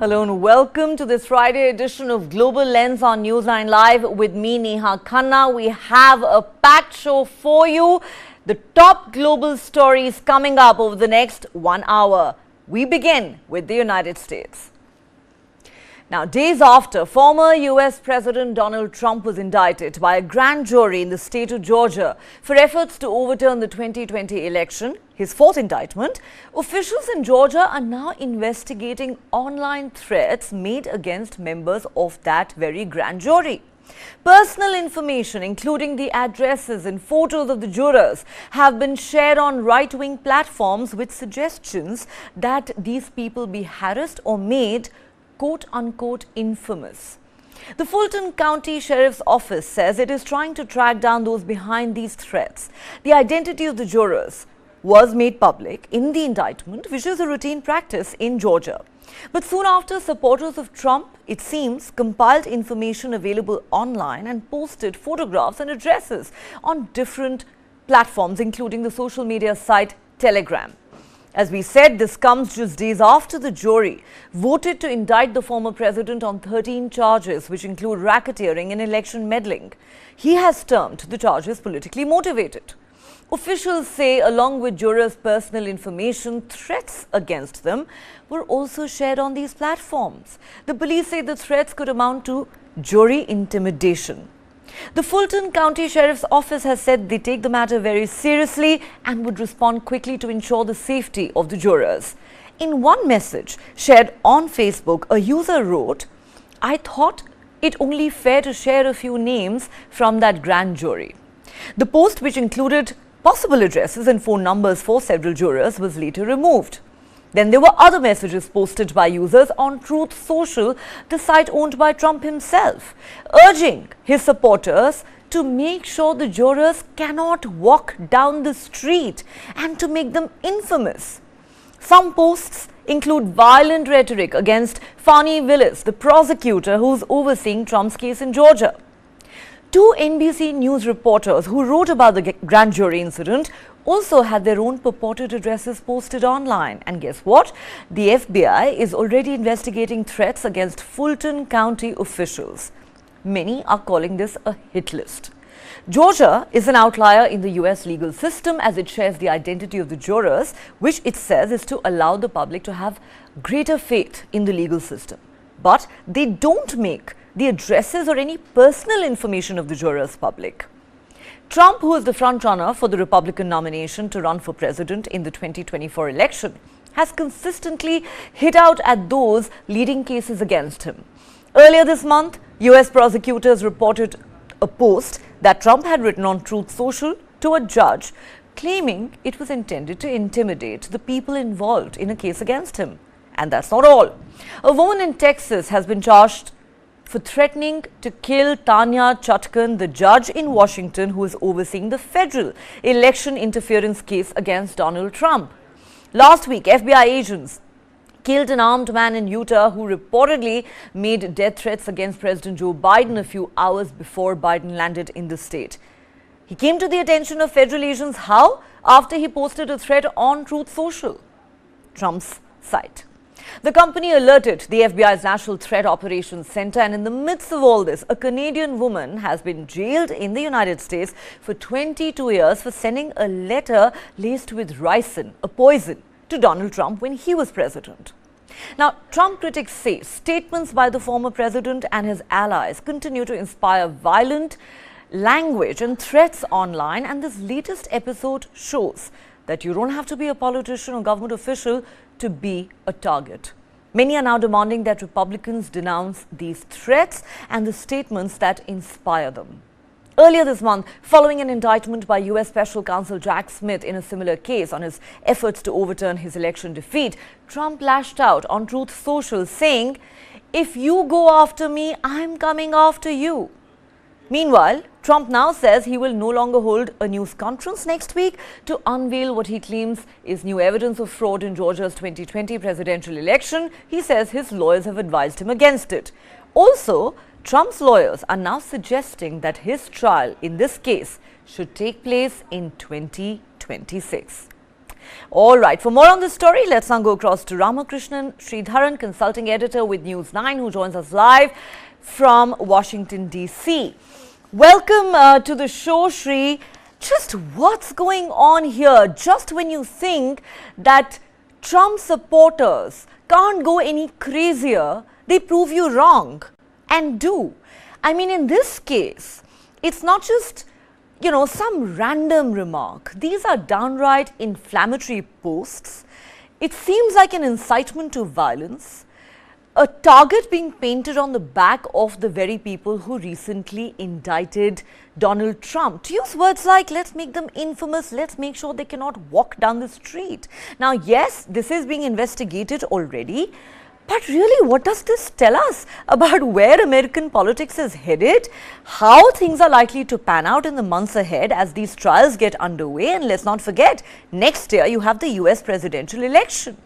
Hello and welcome to this Friday edition of Global Lens on News9 Live with me, Neha Khanna. We have a packed show for you. The top global stories coming up over the next 1 hour. We begin with the United States. Now, days after former US President Donald Trump was indicted by a grand jury in the state of Georgia for efforts to overturn the 2020 election, his fourth indictment, officials in Georgia are now investigating online threats made against members of that very grand jury. Personal information, including the addresses and photos of the jurors, have been shared on right-wing platforms with suggestions that these people be harassed or made quote-unquote infamous. The Fulton County Sheriff's Office says it is trying to track down those behind these threats. The identity of the jurors was made public in the indictment, which is a routine practice in Georgia. But soon after, supporters of Trump, it seems, compiled information available online and posted photographs and addresses on different platforms, including the social media site Telegram. As we said, this comes just days after the jury voted to indict the former president on 13 charges, which include racketeering and election meddling. He has termed the charges politically motivated. Officials say, along with jurors' personal information, threats against them were also shared on these platforms. The police say the threats could amount to jury intimidation. The Fulton County Sheriff's Office has said they take the matter very seriously and would respond quickly to ensure the safety of the jurors. In one message shared on Facebook, a user wrote, "I thought it only fair to share a few names from that grand jury." The post, which included possible addresses and phone numbers for several jurors, was later removed. Then there were other messages posted by users on Truth Social, the site owned by Trump himself, urging his supporters to make sure the jurors cannot walk down the street and to make them infamous. Some posts include violent rhetoric against Fani Willis, the prosecutor who's overseeing Trump's case in Georgia. Two NBC News reporters who wrote about the grand jury incident also had their own purported addresses posted online. And guess what? The FBI is already investigating threats against Fulton County officials. Many are calling this a hit list. Georgia is an outlier in the US legal system as it shares the identity of the jurors, which it says is to allow the public to have greater faith in the legal system. But they don't make the addresses or any personal information of the jurors public. Trump, who is the frontrunner for the Republican nomination to run for president in the 2024 election, has consistently hit out at those leading cases against him. Earlier this month, US prosecutors reported a post that Trump had written on Truth Social to a judge, claiming it was intended to intimidate the people involved in a case against him. And that's not all. A woman in Texas has been charged for threatening to kill Tanya Chutkan, the judge in Washington who is overseeing the federal election interference case against Donald Trump. Last week, FBI agents killed an armed man in Utah who reportedly made death threats against President Joe Biden a few hours before Biden landed in the state. He came to the attention of federal agents how? After he posted a threat on Truth Social, Trump's site. The company alerted the FBI's National Threat Operations Center, and in the midst of all this, a Canadian woman has been jailed in the United States for 22 years for sending a letter laced with ricin, a poison, to Donald Trump when he was president. Now, Trump critics say statements by the former president and his allies continue to inspire violent language and threats online, and this latest episode shows that you don't have to be a politician or government official to be a target. Many are now demanding that Republicans denounce these threats and the statements that inspire them. Earlier this month, following an indictment by US Special Counsel Jack Smith in a similar case on his efforts to overturn his election defeat, Trump lashed out on Truth Social saying, "If you go after me, I'm coming after you." Meanwhile, Trump now says he will no longer hold a news conference next week to unveil what he claims is new evidence of fraud in Georgia's 2020 presidential election. He says his lawyers have advised him against it. Also, Trump's lawyers are now suggesting that his trial in this case should take place in 2026. All right, for more on this story, let's now go across to Ramakrishnan Sridharan, consulting editor with News9, who joins us live from Washington, D.C. Welcome to the show, Sri. Just what's going on here? Just when you think that Trump supporters can't go any crazier, they prove you wrong and do. I mean, in this case, it's not just, some random remark. These are downright inflammatory posts. It seems like an incitement to violence, a target being painted on the back of the very people who recently indicted Donald Trump. To use words like, let's make them infamous, let's make sure they cannot walk down the street. Now, yes, this is being investigated already. But really, what does this tell us about where American politics is headed, how things are likely to pan out in the months ahead as these trials get underway? And let's not forget, next year you have the US presidential election.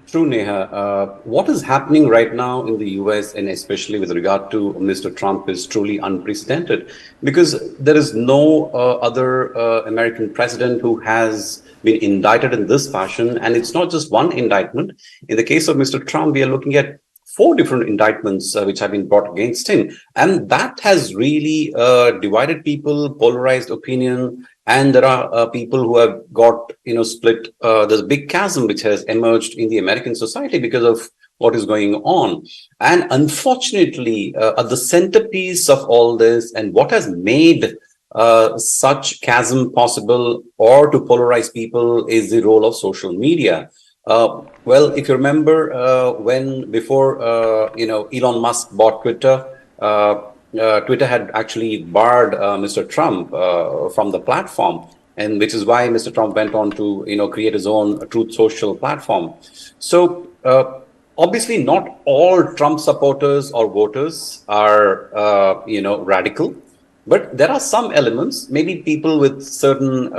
True, Neha. What is happening right now in the US, and especially with regard to Mr. Trump, is truly unprecedented, because there is no other American president who has been indicted in this fashion. And it's not just one indictment. In the case of Mr. Trump, we are looking at 4 different indictments which have been brought against him. And that has really divided people, polarized opinion. And there are people who have got, split. There's a big chasm which has emerged in the American society because of what is going on. And unfortunately, at the centerpiece of all this, and what has made such chasm possible or to polarize people, is the role of social media. Well, if you remember, before Elon Musk bought Twitter, Twitter had actually barred Mr. Trump from the platform, and which is why Mr. Trump went on to create his own Truth Social platform. So obviously, not all Trump supporters or voters are radical. But there are some elements, maybe people with certain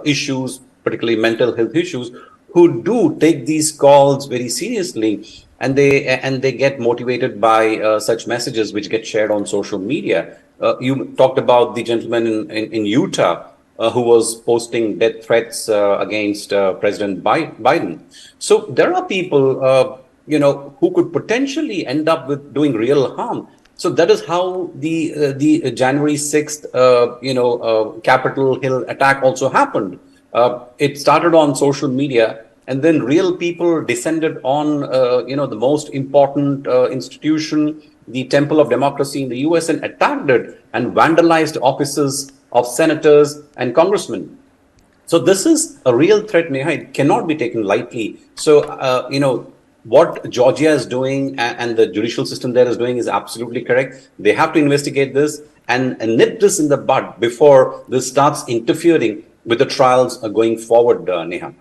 issues, particularly mental health issues, who do take these calls very seriously, and they get motivated by such messages which get shared on social media. You talked about the gentleman in Utah who was posting death threats against President Biden. So there are people, who could potentially end up with doing real harm. So that is how the January 6th, Capitol Hill attack also happened. It started on social media, and then real people descended on, the most important institution, the temple of democracy in the US, and attacked it and vandalized offices of senators and congressmen. So this is a real threat, Neha. It cannot be taken lightly. So, what Georgia is doing and the judicial system there is doing is absolutely correct. They have to investigate this and nip this in the bud before this starts interfering with the trials going forward, Neha.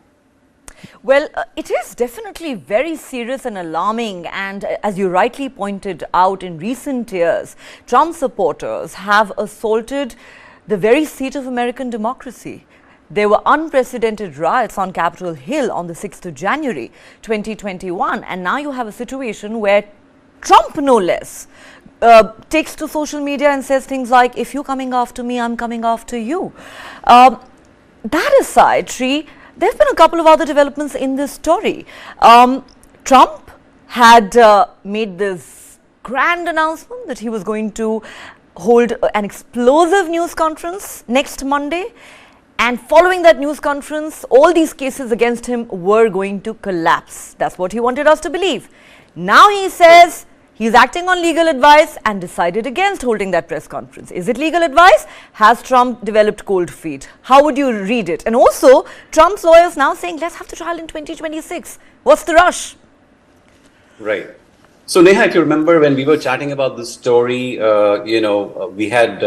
Well, it is definitely very serious and alarming, and as you rightly pointed out, in recent years, Trump supporters have assaulted the very seat of American democracy. There were unprecedented riots on Capitol Hill on the 6th of January 2021, and now you have a situation where Trump, no less, takes to social media and says things like, if you're coming after me, I'm coming after you. That aside, Sri, there have been a couple of other developments in this story. Trump had made this grand announcement that he was going to hold an explosive news conference next Monday. And following that news conference, all these cases against him were going to collapse. That's what he wanted us to believe. Now he says he's acting on legal advice and decided against holding that press conference. Is it legal advice? Has Trump developed cold feet? How would you read it? And also, Trump's lawyers now saying, let's have the trial in 2026. What's the rush? Right. So, Neha, if you remember when we were chatting about this story, we had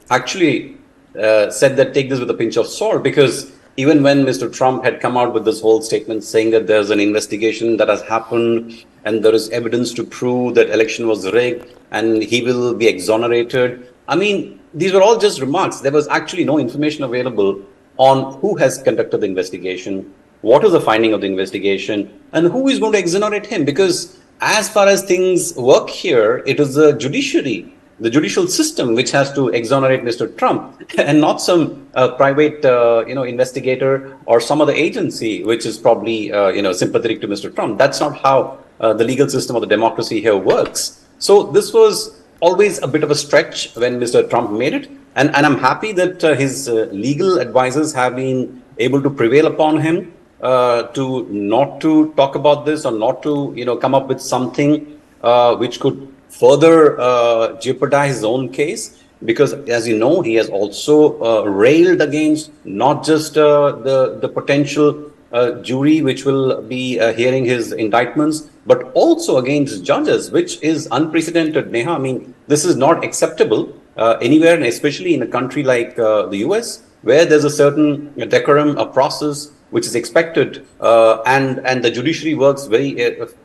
actually said that take this with a pinch of salt, because even when Mr. Trump had come out with this whole statement saying that there's an investigation that has happened and there is evidence to prove that election was rigged and he will be exonerated. I mean, these were all just remarks. There was actually no information available on who has conducted the investigation, what is the finding of the investigation, and who is going to exonerate him. Because as far as things work here, it is the judiciary the judicial system which has to exonerate Mr. Trump, and not some private, investigator or some other agency which is probably, sympathetic to Mr. Trump. That's not how the legal system of the democracy here works. So this was always a bit of a stretch when Mr. Trump made it. And I'm happy that his legal advisors have been able to prevail upon him to not to talk about this, or not to, come up with something which could further jeopardize his own case. Because, as you know, he has also railed against not just the potential jury which will be hearing his indictments, but also against judges, which is unprecedented, Neha. I mean, this is not acceptable anywhere, and especially in a country like the US, where there's a certain decorum, a process which is expected, and the judiciary works very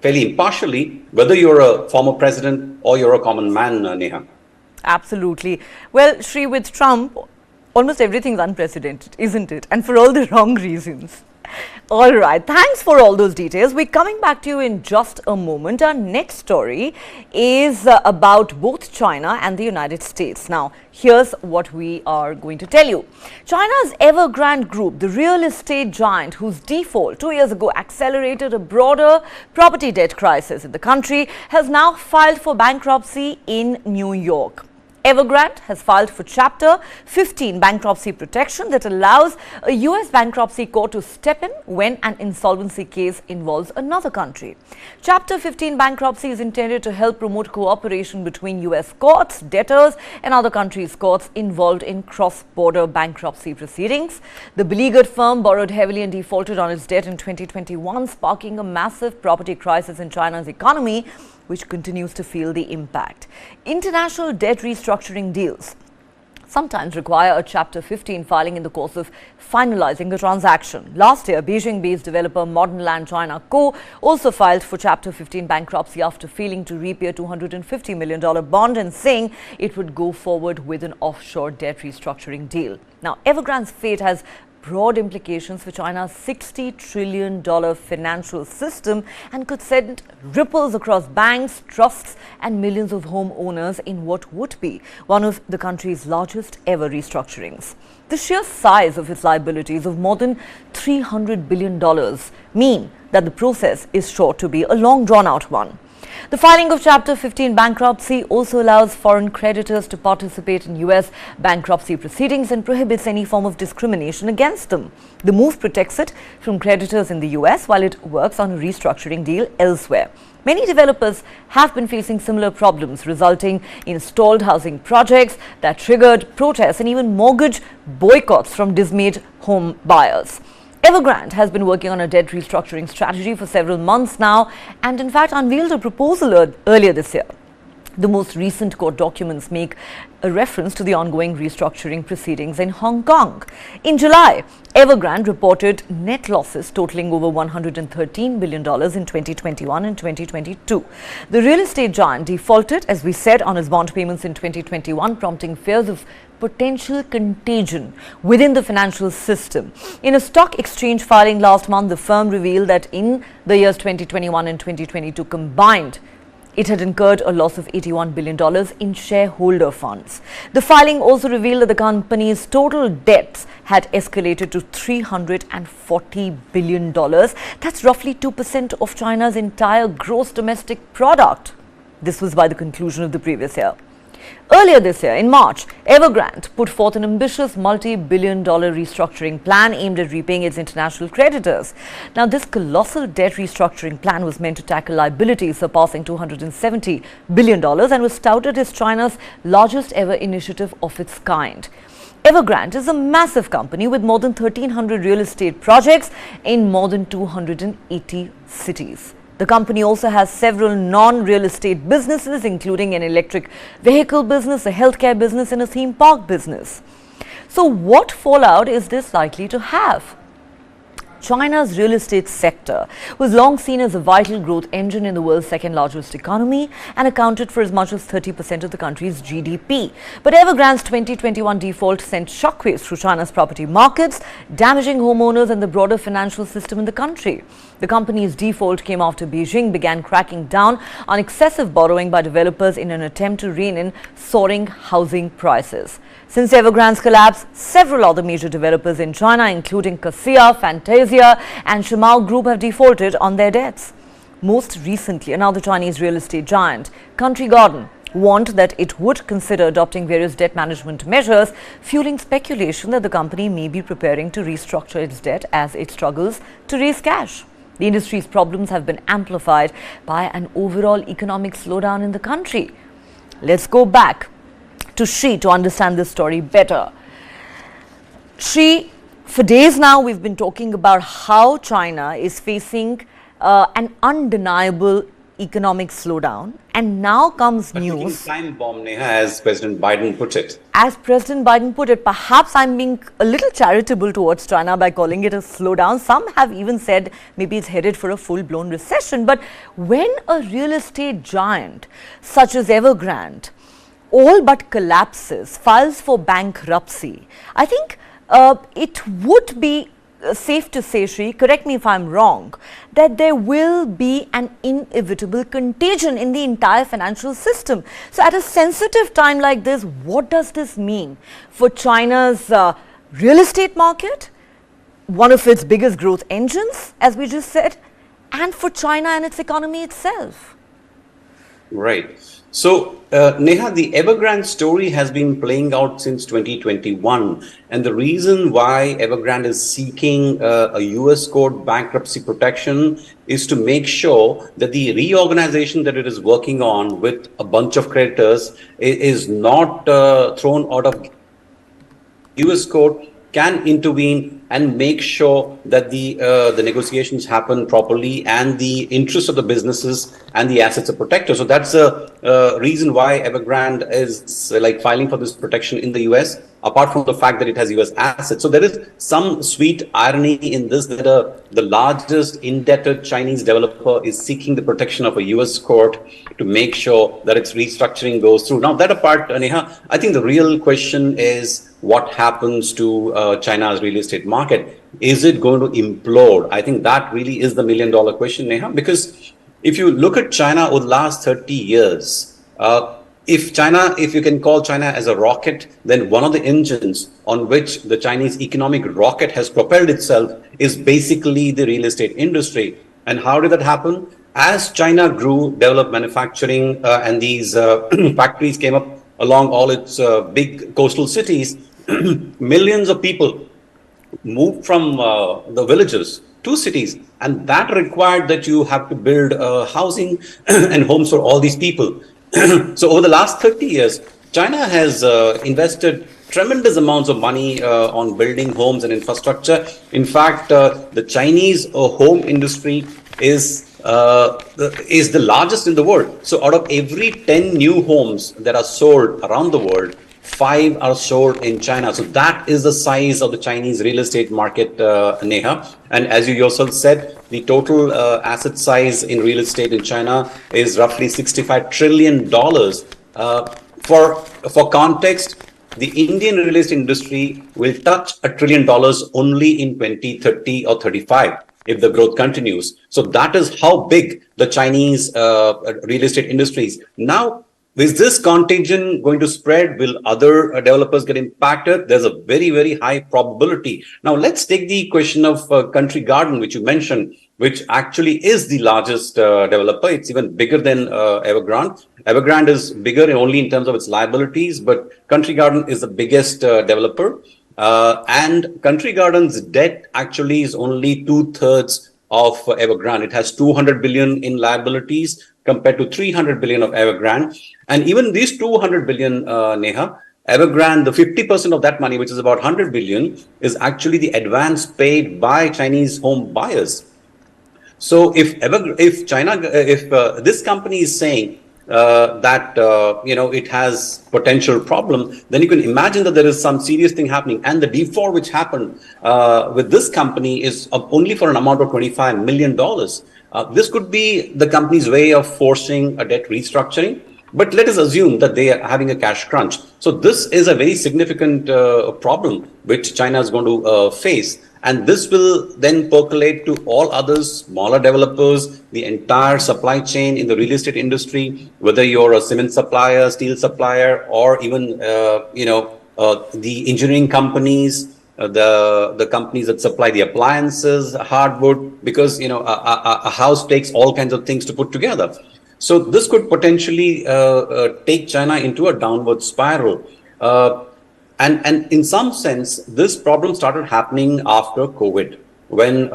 fairly impartially, whether you're a former president or you're a common man, Neha. Absolutely. Well, Shri, with Trump, almost everything's unprecedented, isn't it? And for all the wrong reasons. All right, thanks for all those details. We're coming back to you in just a moment. Our next story is about both China and the United States. Now, here's what we are going to tell you. China's Evergrande Group, the real estate giant whose default 2 years ago accelerated a broader property debt crisis in the country, has now filed for bankruptcy in New York. Evergrande has filed for Chapter 15 bankruptcy protection that allows a US bankruptcy court to step in when an insolvency case involves another country. Chapter 15 bankruptcy is intended to help promote cooperation between US courts, debtors and other countries' courts involved in cross-border bankruptcy proceedings. The beleaguered firm borrowed heavily and defaulted on its debt in 2021, sparking a massive property crisis in China's economy, which continues to feel the impact. International debt restructuring deals sometimes require a Chapter 15 filing in the course of finalizing a transaction. Last year, Beijing-based developer Modern Land China Co. also filed for Chapter 15 bankruptcy after failing to repay a $250 million bond and saying it would go forward with an offshore debt restructuring deal. Now, Evergrande's fate has broad implications for China's $60 trillion financial system and could send ripples across banks, trusts and millions of homeowners in what would be one of the country's largest ever restructurings. The sheer size of its liabilities of more than $300 billion mean that the process is sure to be a long drawn-out one. The filing of Chapter 15 bankruptcy also allows foreign creditors to participate in US bankruptcy proceedings and prohibits any form of discrimination against them. The move protects it from creditors in the US while it works on a restructuring deal elsewhere. Many developers have been facing similar problems, resulting in stalled housing projects that triggered protests and even mortgage boycotts from dismayed home buyers. Evergrande has been working on a debt restructuring strategy for several months now and in fact unveiled a proposal earlier this year. The most recent court documents make a reference to the ongoing restructuring proceedings in Hong Kong. In July, Evergrande reported net losses totaling over $113 billion in 2021 and 2022. The real estate giant defaulted, as we said, on its bond payments in 2021, prompting fears of potential contagion within the financial system. In a stock exchange filing last month, the firm revealed that in the years 2021 and 2022 combined, it had incurred a loss of $81 billion in shareholder funds. The filing also revealed that the company's total debts had escalated to $340 billion. That's roughly 2% of China's entire gross domestic product. This was by the conclusion of the previous year. Earlier this year, in March, Evergrande put forth an ambitious multi-billion-dollar restructuring plan aimed at repaying its international creditors. Now, this colossal debt restructuring plan was meant to tackle liabilities surpassing $270 billion and was touted as China's largest ever initiative of its kind. Evergrande is a massive company with more than 1,300 real estate projects in more than 280 cities. The company also has several non-real estate businesses, including an electric vehicle business, a healthcare business, and a theme park business. So what fallout is this likely to have? China's real estate sector was long seen as a vital growth engine in the world's second largest economy and accounted for as much as 30% of the country's GDP. But Evergrande's 2021 default sent shockwaves through China's property markets, damaging homeowners and the broader financial system in the country. The company's default came after Beijing began cracking down on excessive borrowing by developers in an attempt to rein in soaring housing prices. Since Evergrande's collapse, several other major developers in China, including Cassia, Fantasia and Shimao Group, have defaulted on their debts. Most recently, another Chinese real estate giant, Country Garden, warned that it would consider adopting various debt management measures, fueling speculation that the company may be preparing to restructure its debt as it struggles to raise cash. The industry's problems have been amplified by an overall economic slowdown in the country. Let's go back to Shri to understand this story better. Shri, for days now we've been talking about how China is facing an undeniable economic slowdown, and now comes news. Time bomb, Neha, as President Biden put it. As President Biden put it, perhaps I'm being a little charitable towards China by calling it a slowdown. Some have even said maybe it's headed for a full-blown recession. But when a real estate giant such as Evergrande all but collapses, files for bankruptcy, I think it would be safe to say, Shri, correct me if I'm wrong, that there will be an inevitable contagion in the entire financial system. So at a sensitive time like this, what does this mean for China's real estate market, one of its biggest growth engines, as we just said, and for China and its economy itself? Right. So, Neha, the Evergrande story has been playing out since 2021. And the reason why Evergrande is seeking a US court bankruptcy protection is to make sure that the reorganization that it is working on with a bunch of creditors is not thrown out of US court, can intervene and make sure that the negotiations happen properly and the interests of the businesses and the assets are protected. So that's a reason why Evergrande is like filing for this protection in the US, apart from the fact that it has US assets. So there is some sweet irony in this, that the largest indebted Chinese developer is seeking the protection of a US court to make sure that its restructuring goes through. Now, that apart, Neha, I think the real question is what happens to China's real estate market. Is it going to implode? I think that really is the million-dollar question, Neha, because if you look at China over the last 30 years, if you can call China as a rocket, then one of the engines on which the Chinese economic rocket has propelled itself is basically the real estate industry. And how did that happen? As China grew, developed manufacturing, and these factories came up along all its big coastal cities, millions of people moved from the villages to cities, and that required that you have to build housing and homes for all these people. So over the last 30 years, China has invested tremendous amounts of money on building homes and infrastructure. In fact, the Chinese home industry is the largest in the world. So out of every 10 new homes that are sold around the world, 5 are sold in China. So that is the size of the Chinese real estate market, Neha. And as you yourself said, the total asset size in real estate in China is roughly $65 trillion. For context, the Indian real estate industry will touch $1 trillion only in 2030 or 35 if the growth continues. So that is how big the Chinese real estate industry is. Now, is this contagion going to spread? Will other developers get impacted? There's a very, very high probability. Now, let's take the question of Country Garden, which you mentioned, which actually is the largest developer. It's even bigger than Evergrande. Evergrande is bigger only in terms of its liabilities, but Country Garden is the biggest developer. And Country Garden's debt actually is only 2/3 of Evergrande. It has 200 billion in liabilities compared to 300 billion of Evergrande. And even these 200 billion, Neha, Evergrande, the 50% of that money, which is about 100 billion, is actually the advance paid by Chinese home buyers. So if this company is saying that it has potential problem, then you can imagine that there is some serious thing happening. And the default which happened with this company is only for an amount of $25 million. This could be the company's way of forcing a debt restructuring. But let us assume that they are having a cash crunch. So this is a very significant problem which China is going to face. And this will then percolate to all others, smaller developers, the entire supply chain in the real estate industry, whether you're a cement supplier, steel supplier, or even, the engineering companies, the companies that supply the appliances, hardwood, because, a house takes all kinds of things to put together. So this could potentially take China into a downward spiral. And in some sense, this problem started happening after COVID, when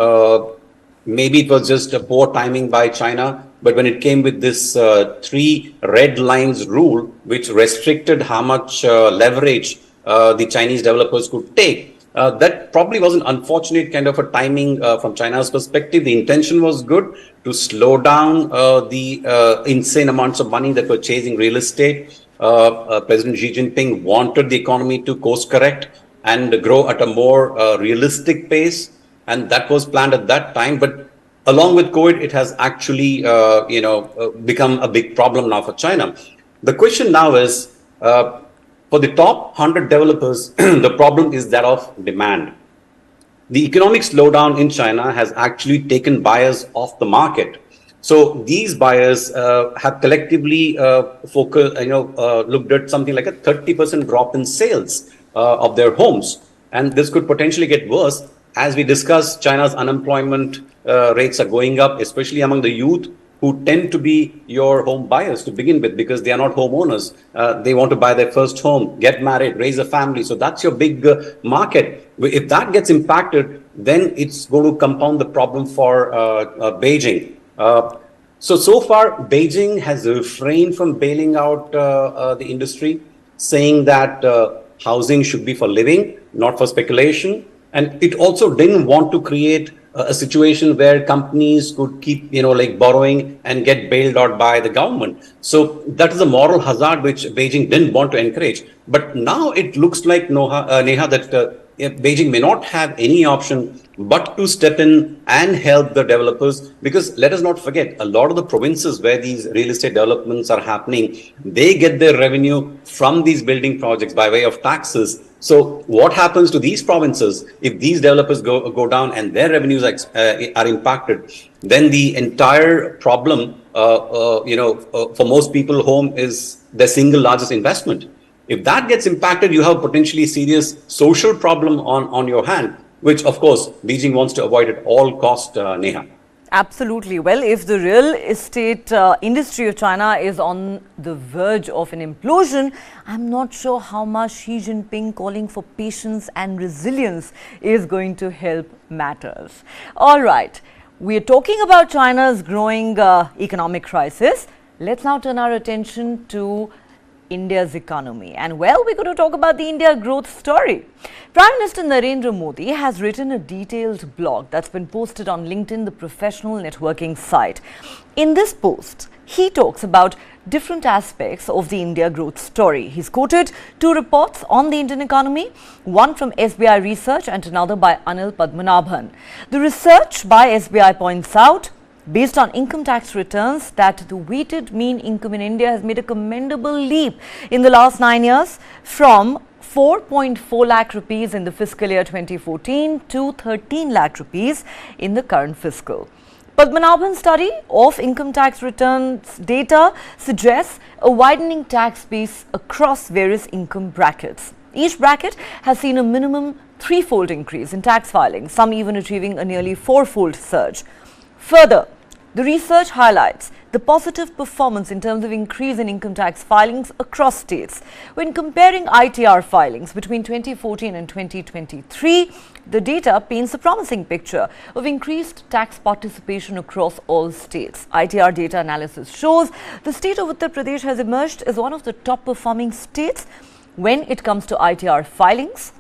maybe it was just a poor timing by China, but when it came with this 3 red lines rule, which restricted how much leverage the Chinese developers could take, that probably was an unfortunate kind of a timing from China's perspective. The intention was good to slow down the insane amounts of money that were chasing real estate. President Xi Jinping wanted the economy to course correct and grow at a more realistic pace. And that was planned at that time. But along with COVID, it has actually, become a big problem now for China. The question now is, for the top 100 developers, the problem is that of demand. The economic slowdown in China has actually taken buyers off the market. So these buyers have collectively looked at something like a 30% drop in sales of their homes. And this could potentially get worse. As we discussed, China's unemployment rates are going up, especially among the youth, who tend to be your home buyers to begin with, because they are not homeowners. They want to buy their first home, get married, raise a family. So that's your big market. If that gets impacted, then it's going to compound the problem for Beijing. So far, Beijing has refrained from bailing out the industry, saying that housing should be for living, not for speculation. And it also didn't want to create a situation where companies could keep, borrowing and get bailed out by the government. So that is a moral hazard which Beijing didn't want to encourage. But now it looks like, Neha, that Beijing may not have any option but to step in and help the developers, because let us not forget, a lot of the provinces where these real estate developments are happening, they get their revenue from these building projects by way of taxes. So what happens to these provinces if these developers go down and their revenues are impacted? Then the entire problem, for most people, home is their single largest investment. If that gets impacted, you have potentially serious social problem on your hand, which, of course, Beijing wants to avoid at all cost, Neha. Absolutely. Well, if the real estate industry of China is on the verge of an implosion, I'm not sure how much Xi Jinping calling for patience and resilience is going to help matters. All right. We are talking about China's growing economic crisis. Let's now turn our attention to India's economy. And well, we're going to talk about the India growth story. Prime Minister Narendra Modi has written a detailed blog that's been posted on LinkedIn, the professional networking site. In this post, he talks about different aspects of the India growth story. He's quoted 2 reports on the Indian economy, one from SBI Research and another by Anil Padmanabhan. The research by SBI points out, based on income tax returns, that the weighted mean income in India has made a commendable leap in the last 9 years, from 4.4 lakh rupees in the fiscal year 2014 to 13 lakh rupees in the current fiscal. Padmanabhan's study of income tax returns data suggests a widening tax base across various income brackets. Each bracket has seen a minimum 3-fold increase in tax filings, some even achieving a nearly 4-fold surge. Further, the research highlights the positive performance in terms of increase in income tax filings across states. When comparing ITR filings between 2014 and 2023, the data paints a promising picture of increased tax participation across all states. ITR data analysis shows the state of Uttar Pradesh has emerged as one of the top performing states when it comes to ITR filings.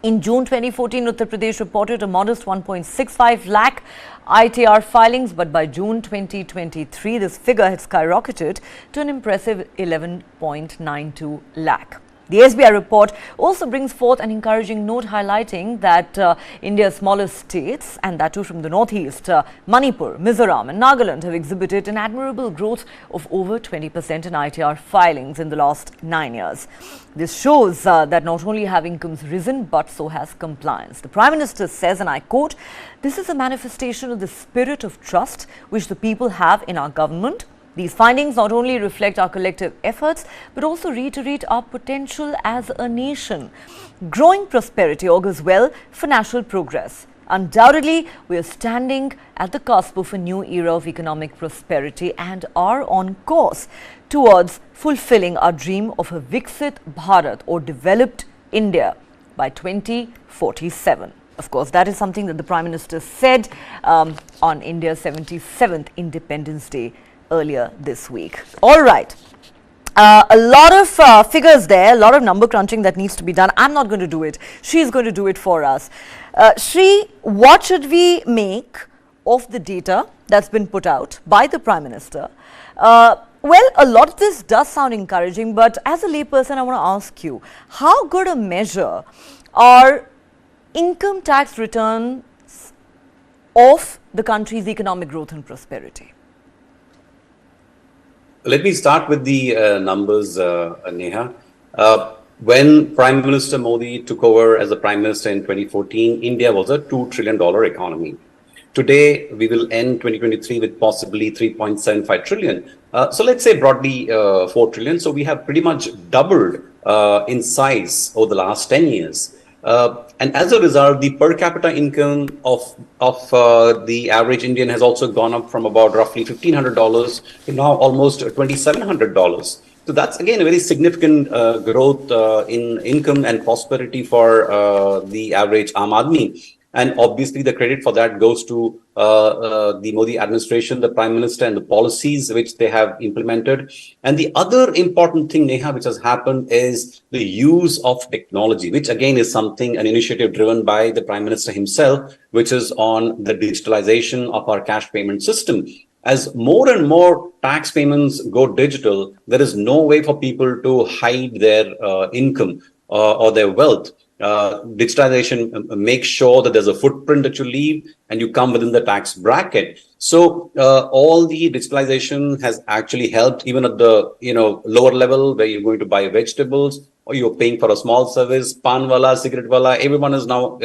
In June 2014, Uttar Pradesh reported a modest 1.65 lakh ITR filings, but by June 2023, this figure had skyrocketed to an impressive 11.92 lakh. The SBI report also brings forth an encouraging note highlighting that India's smallest states, and that too from the northeast, Manipur, Mizoram and Nagaland have exhibited an admirable growth of over 20% in ITR filings in the last 9 years. This shows that not only have incomes risen, but so has compliance. The Prime Minister says, and I quote, "This is a manifestation of the spirit of trust which the people have in our government. These findings not only reflect our collective efforts, but also reiterate our potential as a nation. Growing prosperity augurs well for national progress. Undoubtedly, we are standing at the cusp of a new era of economic prosperity and are on course towards fulfilling our dream of a Viksit Bharat or developed India by 2047. Of course, that is something that the Prime Minister said on India's 77th Independence Day earlier this week. All right. A lot of figures there, a lot of number crunching that needs to be done. I'm not going to do it. She's going to do it for us. Shri, what should we make of the data that's been put out by the Prime Minister? Well, a lot of this does sound encouraging, but as a layperson, I want to ask you, how good a measure are income tax returns of the country's economic growth and prosperity? Let me start with the numbers, Neha. When Prime Minister Modi took over as the Prime Minister in 2014, India was a $2 trillion economy. Today, we will end 2023 with possibly 3.75 trillion. So let's say broadly 4 trillion. So we have pretty much doubled in size over the last 10 years. And as a result, the per capita income of the average Indian has also gone up from about roughly $1,500 to now almost $2,700. So that's again a very significant growth in income and prosperity for the average Aam Aadmi. And obviously, the credit for that goes to the Modi administration, the Prime Minister, and the policies which they have implemented. And the other important thing, Neha, which has happened is the use of technology, which again is something, an initiative driven by the Prime Minister himself, which is on the digitalization of our cash payment system. As more and more tax payments go digital, there is no way for people to hide their income or their wealth. Digitalization makes sure that there's a footprint that you leave and you come within the tax bracket. So all the digitalization has actually helped even at the lower level where you're going to buy vegetables or you're paying for a small service, pan wala, cigarette wala, everyone is now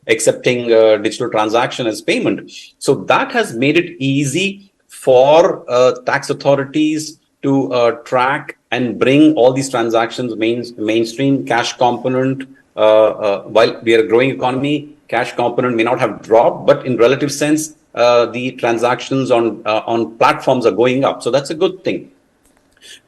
accepting digital transaction as payment. So that has made it easy for tax authorities to track and bring all these transactions mainstream. Cash component, while we are a growing economy, cash component may not have dropped, but in relative sense, the transactions on platforms are going up. So that's a good thing.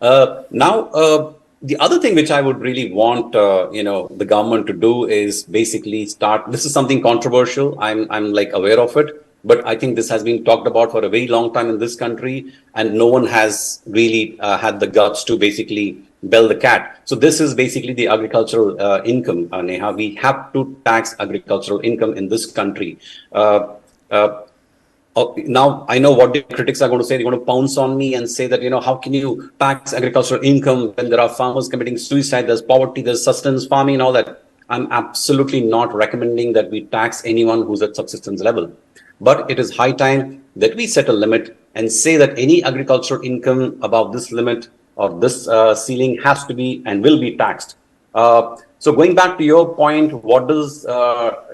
Now, the other thing which I would really want, the government to do is basically start. This is something controversial. I'm like aware of it, but I think this has been talked about for a very long time in this country, and no one has really had the guts to basically bell the cat. So this is basically the agricultural income, Neha. We have to tax agricultural income in this country. Now, I know what the critics are going to say. They're going to pounce on me and say that, how can you tax agricultural income when there are farmers committing suicide, there's poverty, there's sustenance farming and all that. I'm absolutely not recommending that we tax anyone who's at subsistence level. But it is high time that we set a limit and say that any agricultural income above this limit or this ceiling has to be and will be taxed. So going back to your point, what does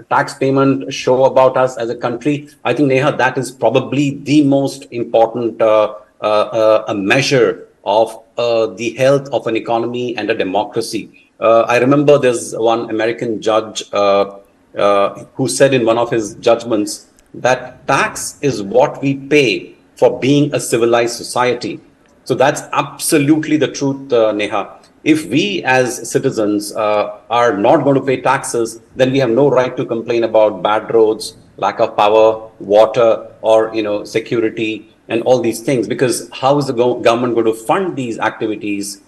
tax payment show about us as a country? I think, Neha, that is probably the most important a measure of the health of an economy and a democracy. I remember there's one American judge who said in one of his judgments that tax is what we pay for being a civilized society. So that's absolutely the truth, Neha. If we as citizens are not going to pay taxes, then we have no right to complain about bad roads, lack of power, water, or security and all these things. Because how is the government going to fund these activities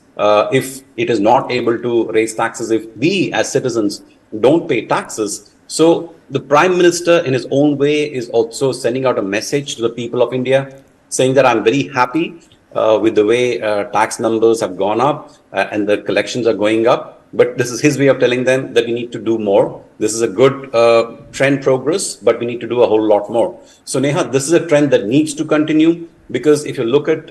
if it is not able to raise taxes? If we as citizens don't pay taxes. So the Prime Minister, in his own way, is also sending out a message to the people of India, saying that I'm very happy with the way tax numbers have gone up and the collections are going up. But this is his way of telling them that we need to do more. This is a good trend progress, but we need to do a whole lot more. So Neha, this is a trend that needs to continue, because if you look at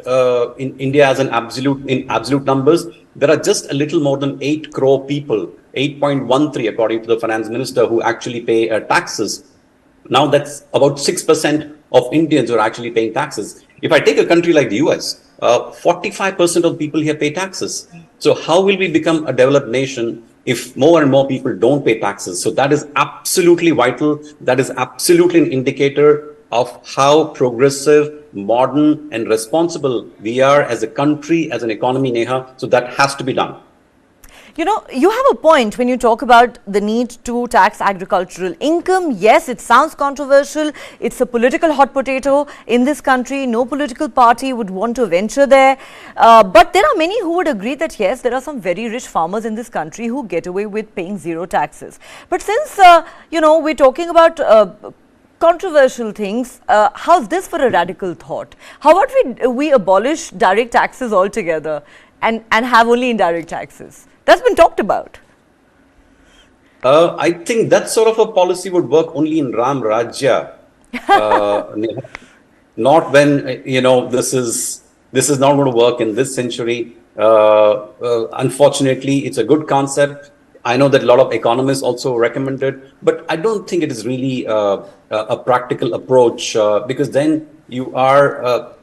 in India as in absolute numbers, there are just a little more than 8 crore people, 8.13 according to the finance minister, who actually pay taxes. Now that's about 6% of Indians who are actually paying taxes. If I take a country like the US, 45% of people here pay taxes. So how will we become a developed nation if more and more people don't pay taxes? So that is absolutely vital. That is absolutely an indicator of how progressive, modern, and responsible we are as a country, as an economy, Neha. So that has to be done. You know, you have a point when you talk about the need to tax agricultural income. Yes, it sounds controversial. It's a political hot potato in this country. No political party would want to venture there. But there are many who would agree that, yes, there are some very rich farmers in this country who get away with paying zero taxes. But since, you know, we're talking about controversial things, how's this for a radical thought? How about we abolish direct taxes altogether and have only indirect taxes? That's been talked about. I think that sort of a policy would work only in Ram Rajya, not when this is not going to work in this century. Unfortunately, it's a good concept. I know that a lot of economists also recommend it, but I don't think it is really a practical approach, because then you are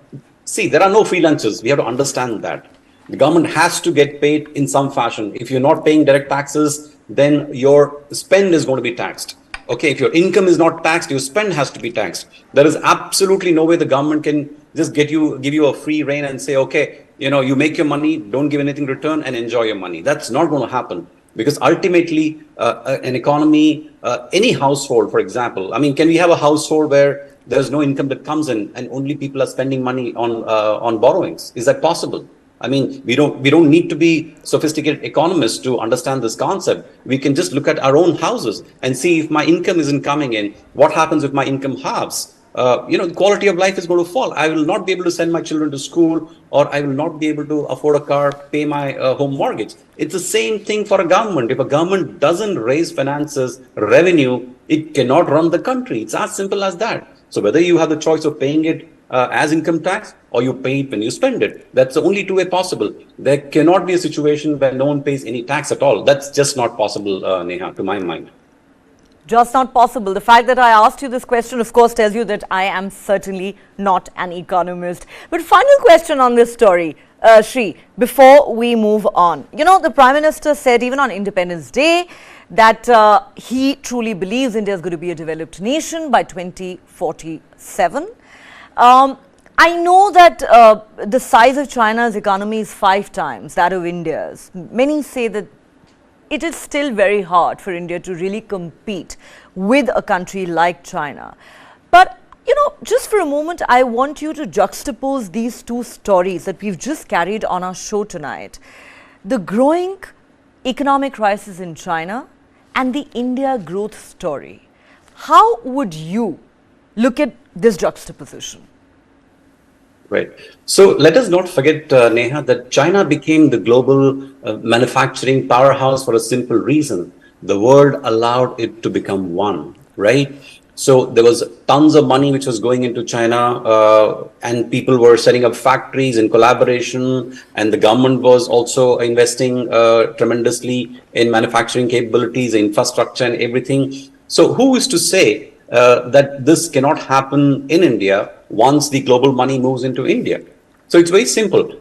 see, there are no free lunches. We have to understand that. The government has to get paid in some fashion. If you're not paying direct taxes, then your spend is going to be taxed. Okay, if your income is not taxed, your spend has to be taxed. There is absolutely no way the government can just give you a free rein and say, okay, you make your money, don't give anything in return, and enjoy your money. That's not going to happen, because ultimately, an economy, any household, for example, I mean, can we have a household where there's no income that comes in and only people are spending money on borrowings? Is that possible? I mean, we don't need to be sophisticated economists to understand this concept. We can just look at our own houses and see, if my income isn't coming in, what happens if my income halves? The quality of life is going to fall. I will not be able to send my children to school, or I will not be able to afford a car, pay my home mortgage. It's the same thing for a government. If a government doesn't raise finances, revenue, it cannot run the country. It's as simple as that. So whether you have the choice of paying it as income tax, or you pay it when you spend it, that's the only two way possible. There cannot be a situation where no one pays any tax at all. That's just not possible, Neha, to my mind. Just not possible. The fact that I asked you this question, of course, tells you that I am certainly not an economist. But final question on this story, Shri, before we move on. The Prime Minister said even on Independence Day that he truly believes India is going to be a developed nation by 2047. I know that the size of China's economy is 5 times that of India's. Many say that it is still very hard for India to really compete with a country like China. But, just for a moment, I want you to juxtapose these two stories that we've just carried on our show tonight. The growing economic crisis in China and the India growth story. How would you look at this juxtaposition? Right. So let us not forget, Neha, that China became the global manufacturing powerhouse for a simple reason. The world allowed it to become one, right? So there was tons of money which was going into China, and people were setting up factories in collaboration, and the government was also investing tremendously in manufacturing capabilities, infrastructure, and everything. So who is to say that this cannot happen in India once the global money moves into India? So it's very simple.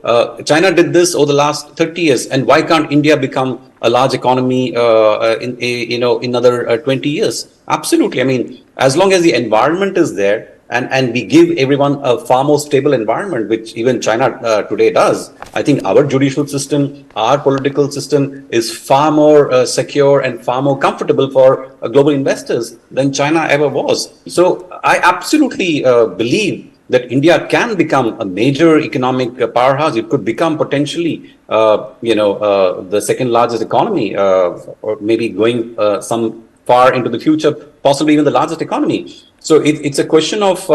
China did this over the last 30 years, and why can't India become a large economy in another 20 years? Absolutely. I mean, as long as the environment is there, and we give everyone a far more stable environment, which even China today does. I think our judicial system, our political system is far more secure and far more comfortable for global investors than China ever was. So I absolutely believe that India can become a major economic powerhouse. It could become potentially, the second largest economy, or maybe going some far into the future, possibly even the largest economy. So it's a question of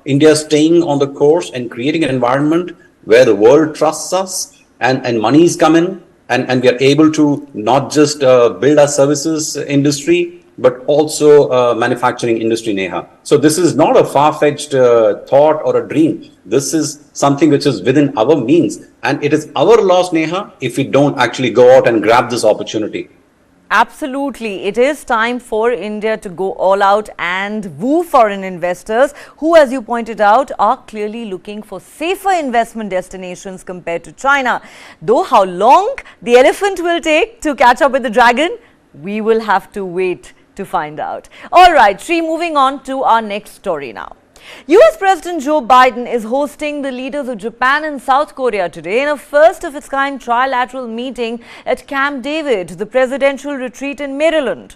India staying on the course and creating an environment where the world trusts us and monies come in, and we are able to not just build our services industry, but also manufacturing industry, Neha. So this is not a far-fetched thought or a dream. This is something which is within our means. And it is our loss, Neha, if we don't actually go out and grab this opportunity. Absolutely. It is time for India to go all out and woo foreign investors who, as you pointed out, are clearly looking for safer investment destinations compared to China. Though how long the elephant will take to catch up with the dragon, we will have to wait to find out. All right, Sri, moving on to our next story now. US President Joe Biden is hosting the leaders of Japan and South Korea today in a first-of-its-kind trilateral meeting at Camp David, the presidential retreat in Maryland.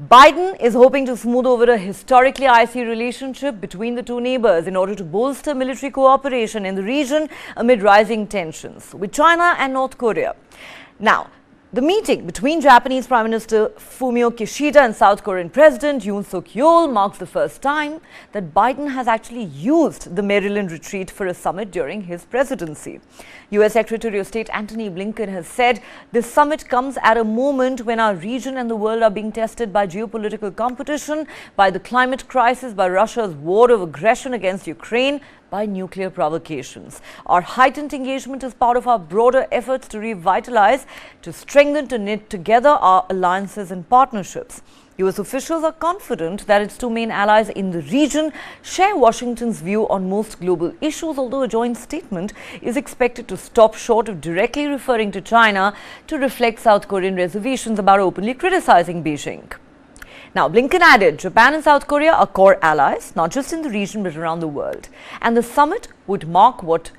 Biden is hoping to smooth over a historically icy relationship between the two neighbors in order to bolster military cooperation in the region amid rising tensions with China and North Korea. Now, the meeting between Japanese Prime Minister Fumio Kishida and South Korean President Yoon Suk-yeol marks the first time that Biden has actually used the Maryland retreat for a summit during his presidency. US Secretary of State Antony Blinken has said this summit comes at a moment when our region and the world are being tested by geopolitical competition, by the climate crisis, by Russia's war of aggression against Ukraine, by nuclear provocations. Our heightened engagement is part of our broader efforts to revitalize, to strengthen, to knit together our alliances and partnerships. US officials are confident that its two main allies in the region share Washington's view on most global issues, although a joint statement is expected to stop short of directly referring to China to reflect South Korean reservations about openly criticizing Beijing. Now, Blinken added, Japan and South Korea are core allies, not just in the region but around the world. And the summit would mark what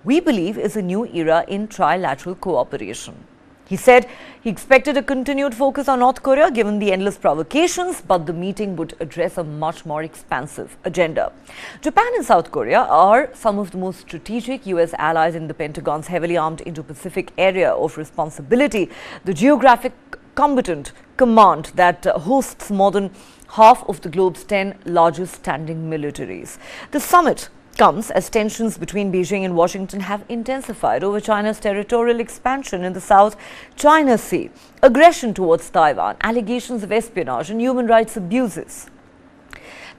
we believe is a new era in trilateral cooperation. He said he expected a continued focus on North Korea given the endless provocations, but the meeting would address a much more expansive agenda. Japan and South Korea are some of the most strategic US allies in the Pentagon's heavily armed Indo-Pacific area of responsibility, the geographic combatant command that hosts more than half of the globe's 10 largest standing militaries. The summit comes as tensions between Beijing and Washington have intensified over China's territorial expansion in the South China Sea, aggression towards Taiwan, allegations of espionage and human rights abuses.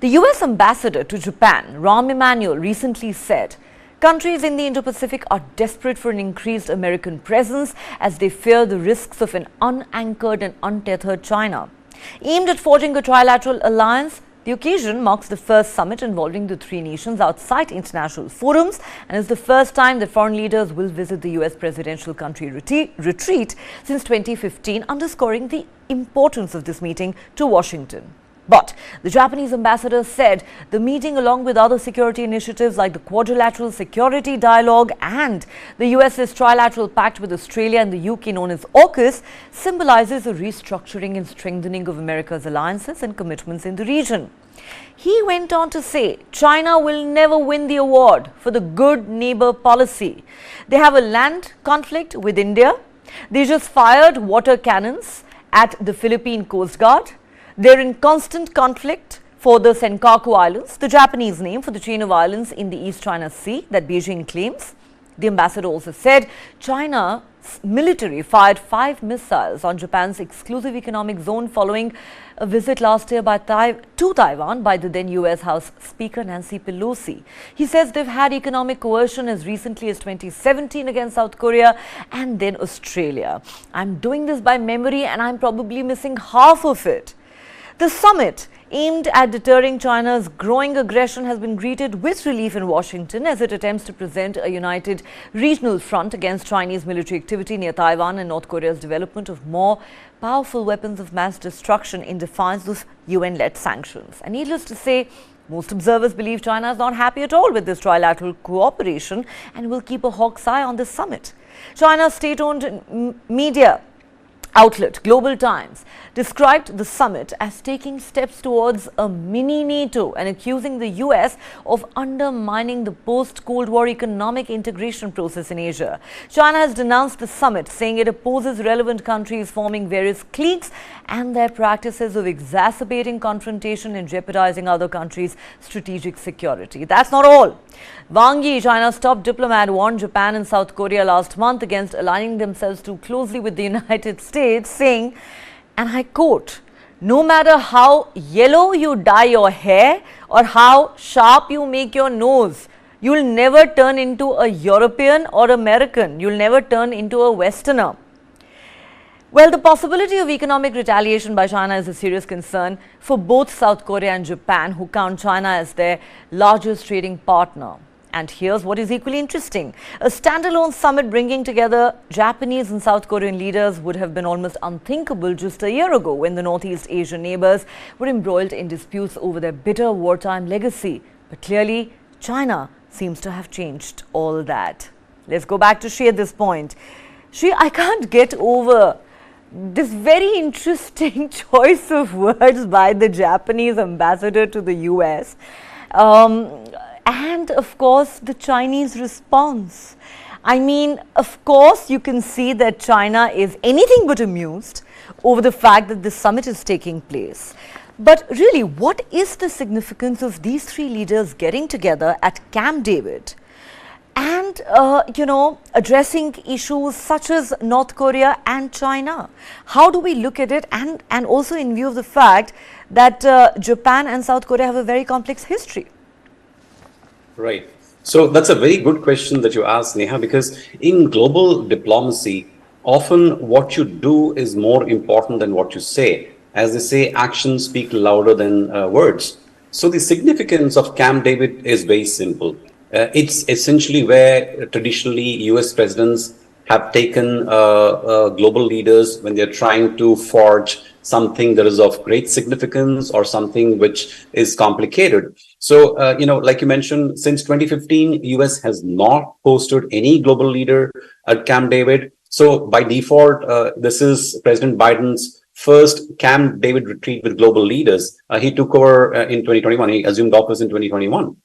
The US ambassador to Japan, Rahm Emanuel, recently said countries in the Indo-Pacific are desperate for an increased American presence as they fear the risks of an unanchored and untethered China. Aimed at forging a trilateral alliance, the occasion marks the first summit involving the three nations outside international forums and is the first time that foreign leaders will visit the US presidential country retreat since 2015, underscoring the importance of this meeting to Washington. But the Japanese ambassador said the meeting, along with other security initiatives like the Quadrilateral Security Dialogue and the US's trilateral pact with Australia and the UK known as AUKUS, symbolizes a restructuring and strengthening of America's alliances and commitments in the region. He went on to say China will never win the award for the good neighbor policy. They have a land conflict with India. They just fired water cannons at the Philippine Coast Guard. They're in constant conflict for the Senkaku Islands, the Japanese name for the chain of islands in the East China Sea that Beijing claims. The ambassador also said China's military fired 5 missiles on Japan's exclusive economic zone following a visit last year to Taiwan by the then US House Speaker Nancy Pelosi. He says they've had economic coercion as recently as 2017 against South Korea and then Australia. I'm doing this by memory and I'm probably missing half of it. The summit, aimed at deterring China's growing aggression, has been greeted with relief in Washington as it attempts to present a united regional front against Chinese military activity near Taiwan and North Korea's development of more powerful weapons of mass destruction in defiance of UN-led sanctions. And needless to say, most observers believe China is not happy at all with this trilateral cooperation and will keep a hawk's eye on this summit. China's state-owned media outlet Global Times described the summit as taking steps towards a mini NATO and accusing the US of undermining the post-Cold War economic integration process in Asia. China has denounced the summit, saying it opposes relevant countries forming various cliques and their practices of exacerbating confrontation and jeopardizing other countries' strategic security. That's not all. Wang Yi, China's top diplomat, warned Japan and South Korea last month against aligning themselves too closely with the United States, saying, and I quote, "No matter how yellow you dye your hair or how sharp you make your nose, you'll never turn into a European or American. You'll never turn into a Westerner." Well, the possibility of economic retaliation by China is a serious concern for both South Korea and Japan, who count China as their largest trading partner. And here's what is equally interesting. A standalone summit bringing together Japanese and South Korean leaders would have been almost unthinkable just a year ago, when the Northeast Asian neighbors were embroiled in disputes over their bitter wartime legacy. But clearly, China seems to have changed all that. Let's go back to Shri at this point. Shri, I can't get over this very interesting choice of words by the Japanese ambassador to the US. And of course, the Chinese response. I mean, of course, you can see that China is anything but amused over the fact that this summit is taking place. But really, what is the significance of these three leaders getting together at Camp David and, addressing issues such as North Korea and China? How do we look at it, and also in view of the fact that Japan and South Korea have a very complex history? Right. So that's a very good question that you asked, Neha, because in global diplomacy, often what you do is more important than what you say. As they say, actions speak louder than words. So the significance of Camp David is very simple. It's essentially where traditionally US presidents have taken global leaders when they're trying to forge something that is of great significance or something which is complicated. So, like you mentioned, since 2015, US has not hosted any global leader at Camp David. So by default, this is President Biden's first Camp David retreat with global leaders. He took over in 2021. He assumed office in 2021.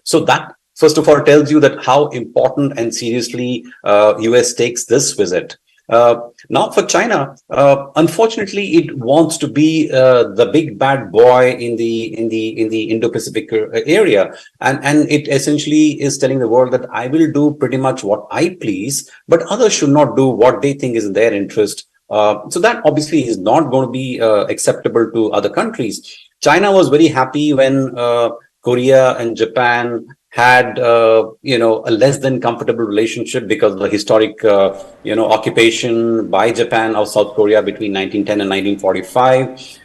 So that, first of all, tells you that how important and seriously US takes this visit. Now for China, unfortunately, it wants to be the big bad boy in the Indo-Pacific area, and it essentially is telling the world that I will do pretty much what I please, but others should not do what they think is in their interest. So that obviously is not going to be acceptable to other countries. China was very happy when Korea and Japan had, a less than comfortable relationship because of the historic, occupation by Japan of South Korea between 1910 and 1945.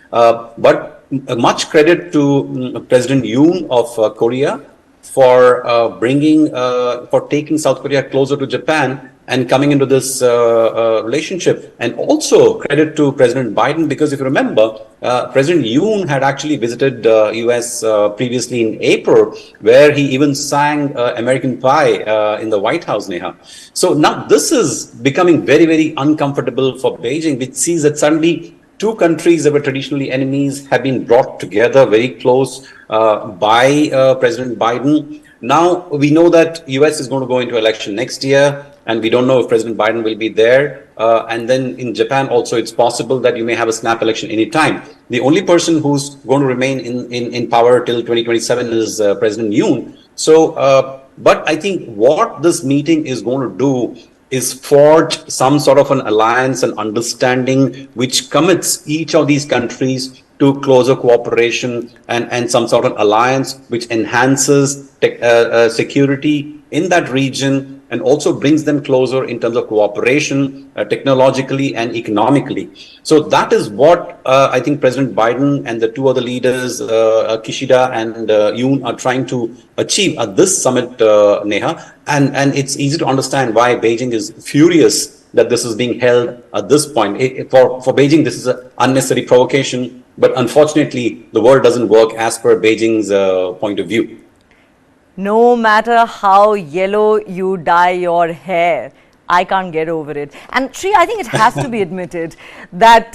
But much credit to President Yoon of Korea for for taking South Korea closer to Japan and coming into this relationship. And also credit to President Biden, because if you remember, President Yoon had actually visited US previously in April, where he even sang American Pie in the White House, Neha. So now this is becoming very, very uncomfortable for Beijing, which sees that suddenly two countries that were traditionally enemies have been brought together very close by President Biden. Now we know that US is going to go into election next year, and we don't know if President Biden will be there. And then in Japan also, it's possible that you may have a snap election anytime. The only person who's going to remain in power till 2027 is President Yoon. So, but I think what this meeting is going to do is forge some sort of an alliance and understanding which commits each of these countries to closer cooperation and some sort of alliance which enhances security in that region and also brings them closer in terms of cooperation technologically and economically. So that is what I think President Biden and the two other leaders, Kishida and Yoon, are trying to achieve at this summit, Neha. And it's easy to understand why Beijing is furious that this is being held at this point. For Beijing, this is an unnecessary provocation. But unfortunately, the world doesn't work as per Beijing's point of view. No matter how yellow you dye your hair, I can't get over it. And Sri, I think it has to be admitted that,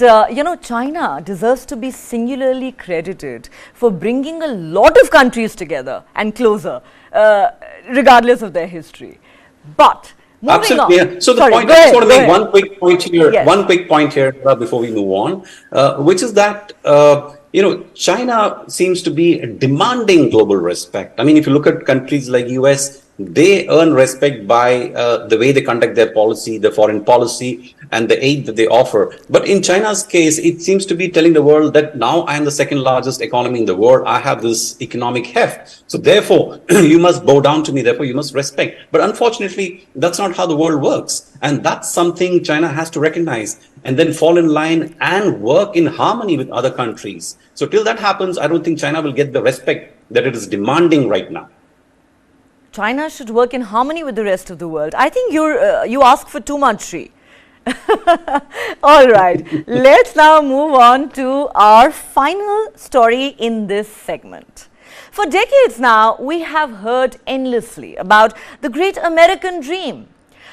China deserves to be singularly credited for bringing a lot of countries together and closer, regardless of their history. But moving Absolutely. on. Yeah. So the Sorry, point, go I just ahead, want to go make ahead. one quick point here, Yes. before we move on, which is that, China seems to be demanding global respect. I mean, if you look at countries like US, they earn respect by the way they conduct their policy, their foreign policy, and the aid that they offer. But in China's case, it seems to be telling the world that now I am the second largest economy in the world. I have this economic heft. So therefore, you must bow down to me. Therefore, you must respect. But unfortunately, that's not how the world works. And that's something China has to recognize and then fall in line and work in harmony with other countries. So till that happens, I don't think China will get the respect that it is demanding right now. China should work in harmony with the rest of the world. I think you ask for too much, Sri. All right, let's now move on to our final story in this segment. For decades now, we have heard endlessly about the great American dream.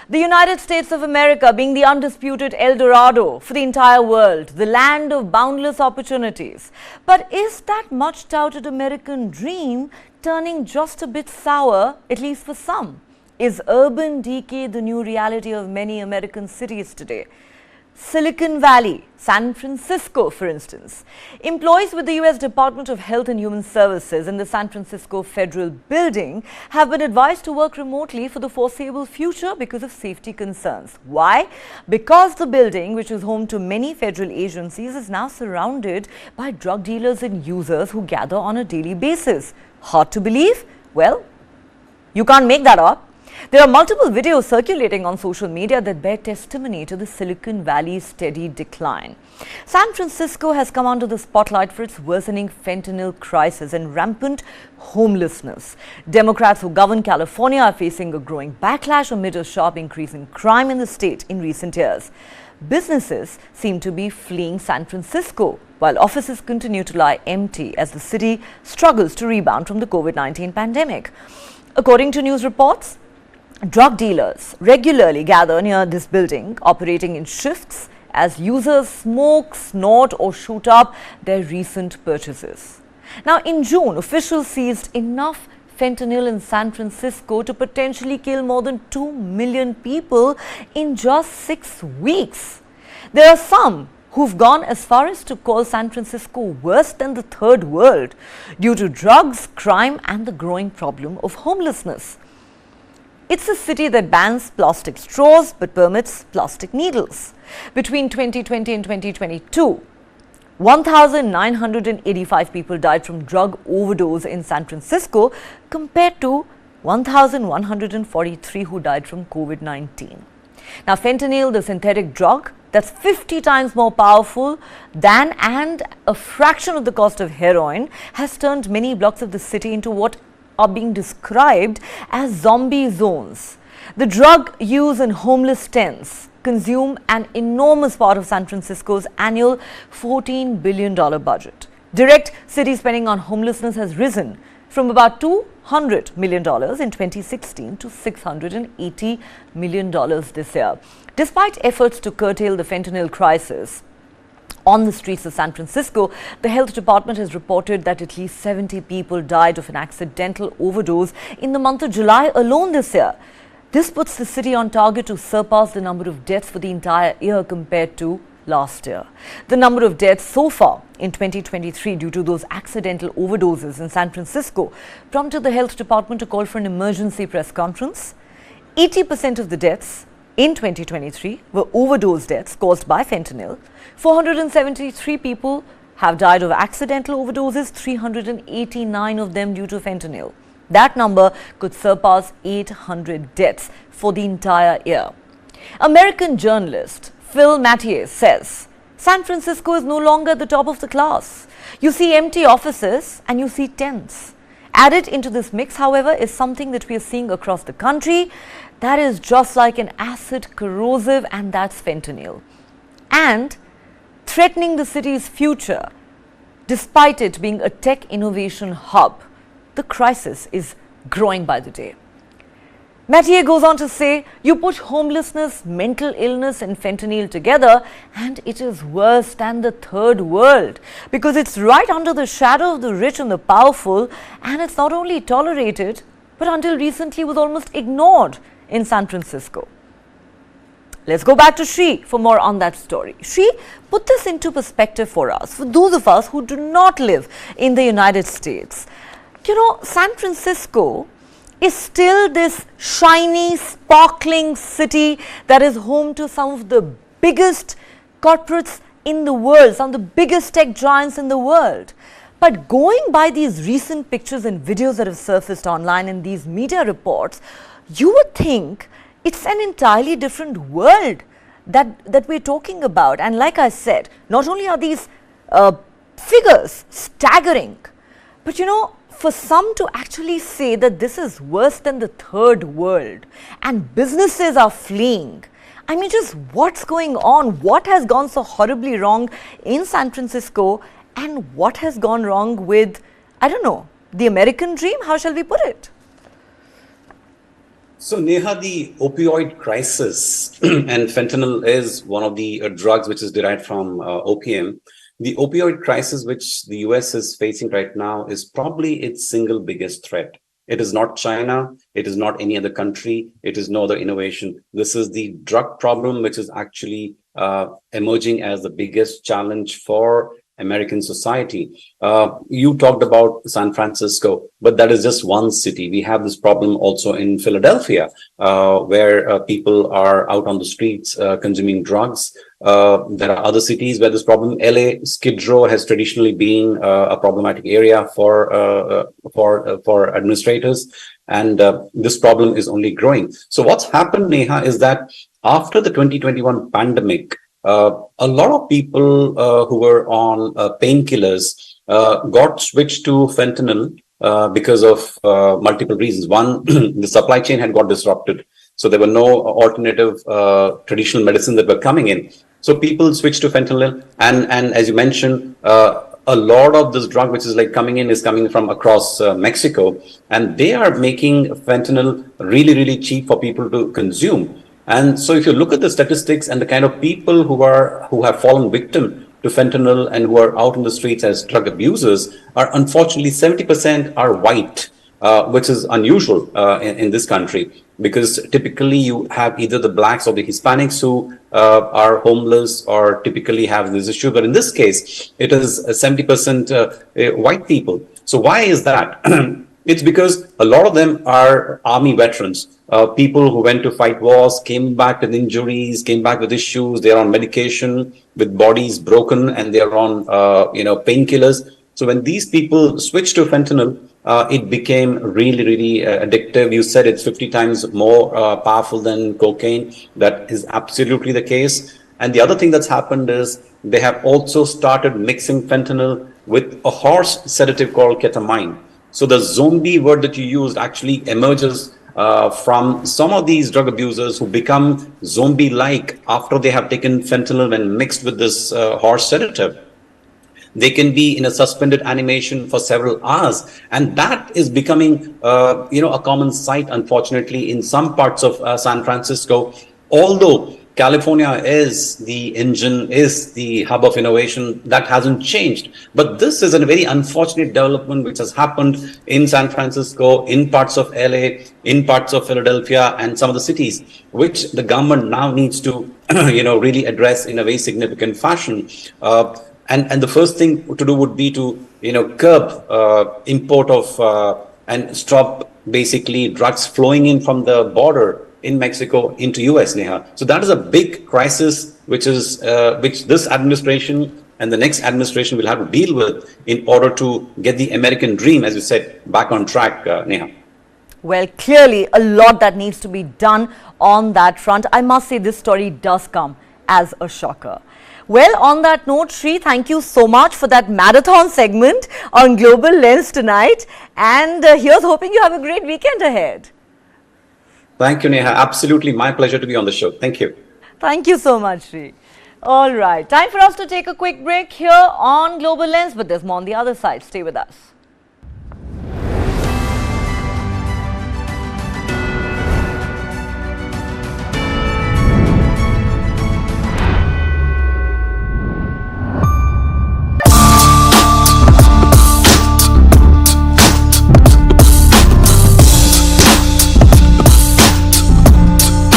The United States of America being the undisputed El Dorado for the entire world, the land of boundless opportunities. But is that much touted American dream turning just a bit sour, at least for some? Is urban decay the new reality of many American cities today? Silicon Valley, San Francisco, for instance. Employees with the US Department of Health and Human Services in the San Francisco Federal Building have been advised to work remotely for the foreseeable future because of safety concerns. Why? Because the building, which is home to many federal agencies, is now surrounded by drug dealers and users who gather on a daily basis. Hard to believe? Well, you can't make that up. There are multiple videos circulating on social media that bear testimony to the Silicon Valley's steady decline. San Francisco has come under the spotlight for its worsening fentanyl crisis and rampant homelessness. Democrats who govern California are facing a growing backlash amid a sharp increase in crime in the state in recent years. Businesses seem to be fleeing San Francisco, while offices continue to lie empty as the city struggles to rebound from the COVID-19 pandemic. According to news reports, drug dealers regularly gather near this building, operating in shifts as users smoke, snort or shoot up their recent purchases. Now, in June, officials seized enough fentanyl in San Francisco to potentially kill more than 2 million people in just 6 weeks. There are some who've gone as far as to call San Francisco worse than the third world due to drugs, crime and the growing problem of homelessness. It's a city that bans plastic straws but permits plastic needles. Between 2020 and 2022, 1,985 people died from drug overdose in San Francisco compared to 1,143 who died from COVID-19. Now, fentanyl, the synthetic drug that's 50 times more powerful than and a fraction of the cost of heroin, has turned many blocks of the city into what are being described as zombie zones. The drug use in homeless tents consume an enormous part of San Francisco's annual $14 billion budget. Direct city spending on homelessness has risen from about $200 million in 2016 to $680 million this year. Despite efforts to curtail the fentanyl crisis on the streets of San Francisco, the health department has reported that at least 70 people died of an accidental overdose in the month of July alone this year. This puts the city on target to surpass the number of deaths for the entire year compared to last year. The number of deaths so far in 2023 due to those accidental overdoses in San Francisco prompted the health department to call for an emergency press conference. 80% of the deaths in 2023 were overdose deaths caused by fentanyl. 473 people have died of accidental overdoses, 389 of them due to fentanyl. That number could surpass 800 deaths for the entire year. American journalist Phil Mathieu says, San Francisco is no longer at the top of the class. You see empty offices and you see tents. Added into this mix, however, is something that we are seeing across the country that is just like an acid corrosive, and that's fentanyl. And threatening the city's future, despite it being a tech innovation hub, the crisis is growing by the day. Mathieu goes on to say, you put homelessness, mental illness and fentanyl together and it is worse than the third world because it's right under the shadow of the rich and the powerful, and it's not only tolerated but until recently was almost ignored in San Francisco. Let's go back to Shri for more on that story. Shri, put this into perspective for us, for those of us who do not live in the United States. You know, San Francisco is still this shiny, sparkling city that is home to some of the biggest corporates in the world, some of the biggest tech giants in the world. But going by these recent pictures and videos that have surfaced online in these media reports, you would think it's an entirely different world that we're talking about. And like I said, not only are these figures staggering, but you know, for some to actually say that this is worse than the third world and businesses are fleeing, I mean, just what's going on? What has gone so horribly wrong in San Francisco, and what has gone wrong with, I don't know, the American dream? How shall we put it? So, Neha, the opioid crisis, and fentanyl is one of the drugs which is derived from opium. The opioid crisis which the US is facing right now is probably its single biggest threat. It is not China. It is not any other country. It is no other innovation. This is the drug problem which is actually emerging as the biggest challenge for American society. You talked about San Francisco, but that is just one city. We have this problem also in Philadelphia, where people are out on the streets consuming drugs. There are other cities where this problem. LA, Skid Row has traditionally been a problematic area for administrators, and this problem is only growing. So what's happened, Neha, is that after the 2021 pandemic, a lot of people who were on painkillers got switched to fentanyl because of multiple reasons. One, the supply chain had got disrupted, so there were no alternative traditional medicine that were coming in. So people switched to fentanyl, and as you mentioned, a lot of this drug which is like coming in is coming from across Mexico, and they are making fentanyl really, really cheap for people to consume. And so if you look at the statistics and the kind of people who have fallen victim to fentanyl and who are out in the streets as drug abusers, are unfortunately 70% are white, which is unusual in this country, because typically you have either the blacks or the Hispanics who are homeless or typically have this issue. But in this case, it is 70% white people. So why is that? It's because a lot of them are army veterans, people who went to fight wars, came back with injuries, came back with issues. They are on medication with bodies broken, and they are on painkillers. So when these people switch to fentanyl, it became really, really addictive. You said it's 50 times more powerful than cocaine. That is absolutely the case. And the other thing that's happened is they have also started mixing fentanyl with a horse sedative called ketamine. So the zombie word that you used actually emerges from some of these drug abusers who become zombie-like after they have taken fentanyl and mixed with this horse sedative. They can be in a suspended animation for several hours, and that is becoming a common sight, unfortunately, in some parts of San Francisco. Although California is the engine, is the hub of innovation, that hasn't changed. But this is a very unfortunate development which has happened in San Francisco, in parts of LA, in parts of Philadelphia, and some of the cities, which the government now needs to, really address in a very significant fashion. And the first thing to do would be to, curb import of and stop basically drugs flowing in from the border in Mexico into US, Neha. So that is a big crisis which this administration and the next administration will have to deal with in order to get the American dream, as you said, back on track, Neha. Well, clearly a lot that needs to be done on that front. I must say this story does come as a shocker. Well, on that note, Shri, thank you so much for that marathon segment on Global Lens tonight. And here's hoping you have a great weekend ahead. Thank you, Neha. Absolutely my pleasure to be on the show. Thank you. Thank you so much, Shri. All right, time for us to take a quick break here on Global Lens, but there's more on the other side. Stay with us.